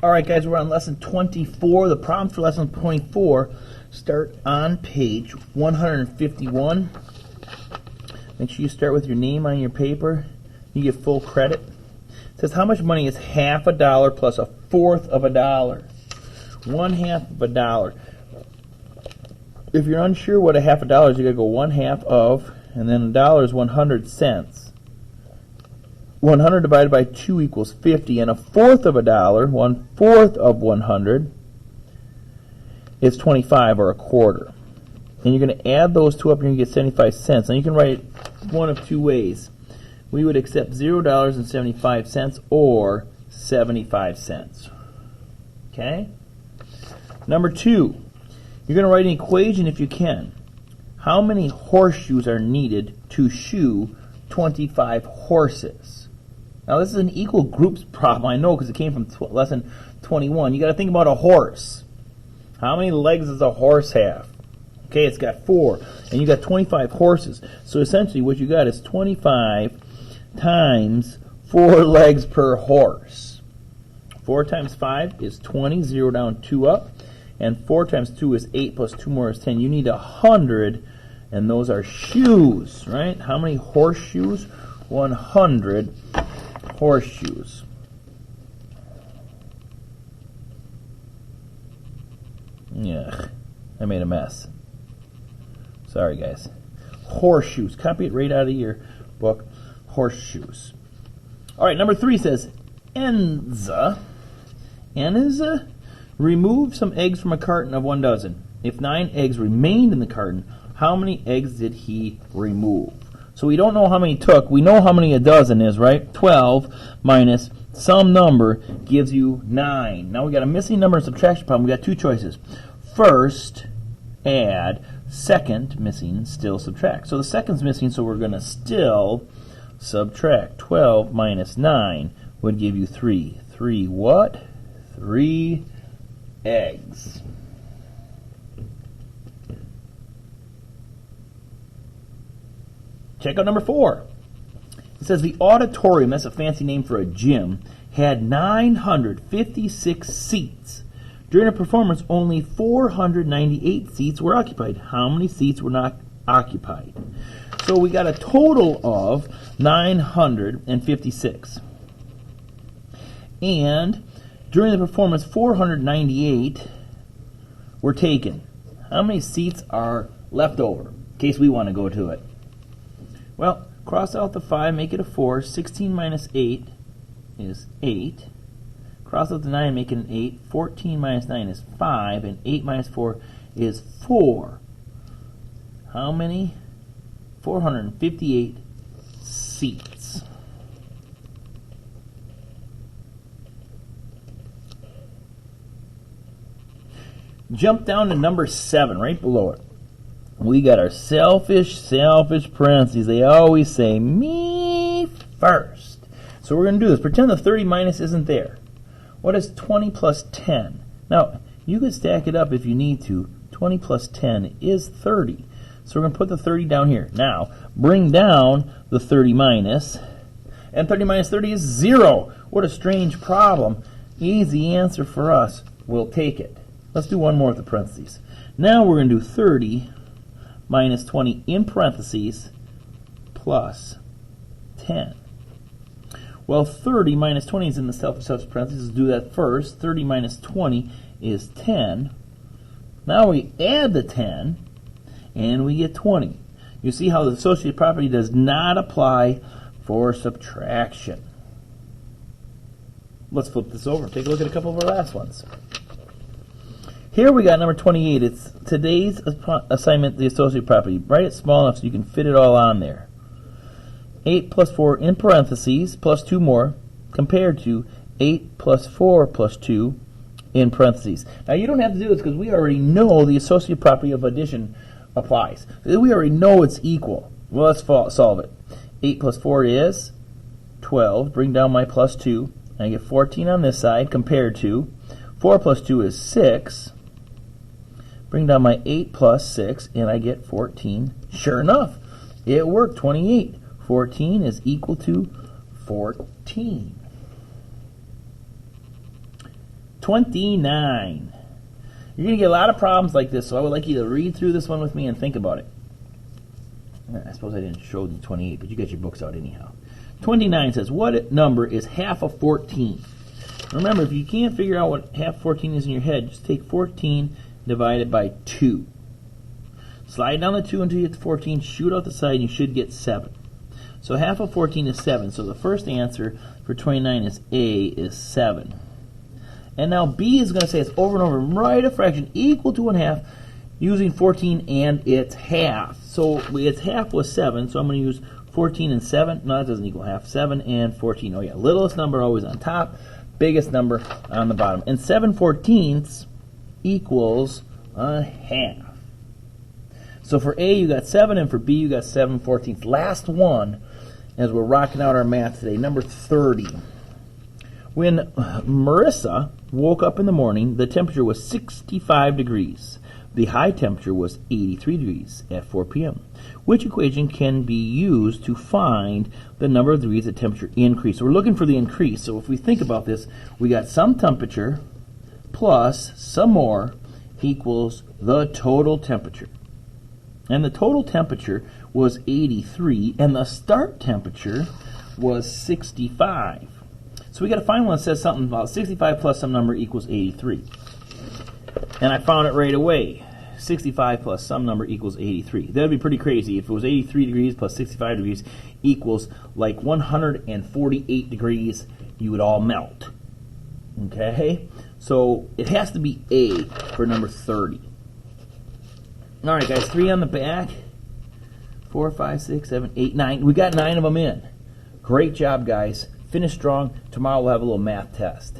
All right, guys, we're on lesson 24. The problems for lesson 24 start on page 151. Make sure you start with your name on your paper. You get full credit. It says, how much money is half a dollar plus a fourth of a dollar? 1/2 of a dollar. If you're unsure what a half a dollar is, you got to go 1/2 of, and then a dollar is 100 cents. 100 divided by 2 equals 50, and a fourth of a dollar, 1/4 of 100, is 25, or a quarter. And you're going to add those two up, and you're going to get 75 cents. Now you can write it one of two ways. We would accept $0.75 or 75 cents. Okay? Number 2, you're going to write an equation if you can. How many horseshoes are needed to shoe 25 horses? Now, this is an equal groups problem, I know, because it came from lesson 21. You got to think about a horse. How many legs does a horse have? Okay, it's got 4, and you got 25 horses. So essentially, what you got is 25 times 4 legs per horse. 4 times 5 is 20, 0 down, 2 up, and 4 times 2 is 8, plus 2 more is 10. You need 100, and those are shoes, right? How many horseshoes? 100 horseshoes. Yeah, I made a mess. Sorry, guys. Horseshoes. Copy it right out of your book. Horseshoes. All right, number 3 says, Enza removed some eggs from a carton of 1 dozen. If 9 eggs remained in the carton, how many eggs did he remove? So we don't know how many he took. We know how many a dozen is, right? 12 minus some number gives you 9. Now we got a missing number and subtraction problem. We got 2 choices. First, add. Second, missing, still subtract. So the second's missing, so we're going to still subtract. 12 minus 9 would give you 3. 3 what? 3 eggs. Check out number 4. It says the auditorium, that's a fancy name for a gym, had 956 seats. During a performance, only 498 seats were occupied. How many seats were not occupied? So we got a total of 956. And during the performance, 498 were taken. How many seats are left over, in case we want to go to it? Well, cross out the 5, make it a 4. 16 minus 8 is 8. Cross out the 9, make it an 8. 14 minus 9 is 5. And 8 minus 4 is 4. How many? 458 seats. Jump down to number 7, right below it. We got our selfish parentheses. They always say me first. So we're going to do this. Pretend the 30 minus isn't there. What is 20 plus 10? Now, you could stack it up if you need to. 20 plus 10 is 30. So we're going to put the 30 down here. Now, bring down the 30 minus. And 30 minus 30 is 0. What a strange problem. Easy answer for us. We'll take it. Let's do one more with the parentheses. Now we're going to do 30 minus 20 in parentheses plus 10. Well, 30 minus 20 is in the selfish parentheses. Let's do that first. 30 minus 20 is 10. Now we add the 10, and we get 20. You see how the associative property does not apply for subtraction. Let's flip this over. Take a look at a couple of our last ones. Here we got number 28. It's today's assignment, the associative property. Write it small enough so you can fit it all on there. 8 plus 4 in parentheses plus 2 more compared to 8 plus 4 plus 2 in parentheses. Now you don't have to do this because we already know the associative property of addition applies. We already know it's equal. Well, let's solve it. 8 plus 4 is 12. Bring down my plus 2. And I get 14 on this side compared to 4 plus 2 is 6. Bring down my 8 plus 6, and I get 14. Sure enough, it worked, 28. 14 is equal to 14. 29. You're going to get a lot of problems like this, so I would like you to read through this one with me and think about it. I suppose I didn't show the 28, but you got your books out anyhow. 29 says, what number is half of 14? Remember, if you can't figure out what half of 14 is in your head, just take 14 divided by 2. Slide down the 2 until you get to 14, shoot out the side, and you should get 7. So half of 14 is 7. So the first answer for 29 is A is 7. And now B is going to say it's over and over. Write a fraction equal to 1/2 using 14 and its half. So its half was 7, so I'm going to use 14 and 7. No, that doesn't equal half. 7 and 14. Oh yeah, littlest number always on top, biggest number on the bottom. And 7/14 equals 1/2. So for A you got 7, and for B you got 7/14. Last one as we're rocking out our math today, number 30. When Marissa woke up in the morning, the temperature was 65 degrees. The high temperature was 83 degrees at 4 p.m. Which equation can be used to find the number of degrees the temperature increased? So we're looking for the increase. So if we think about this, we got some temperature plus some more equals the total temperature. And the total temperature was 83, and the start temperature was 65. So we got to find one that says something about 65 plus some number equals 83. And I found it right away. 65 plus some number equals 83. That would be pretty crazy if it was 83 degrees plus 65 degrees equals like 148 degrees. You would all melt. Okay? So it has to be A for number 30. All right, guys, 3 on the back. 4, 5, 6, 7, 8, 9. We got 9 of them in. Great job, guys. Finish strong. Tomorrow we'll have a little math test.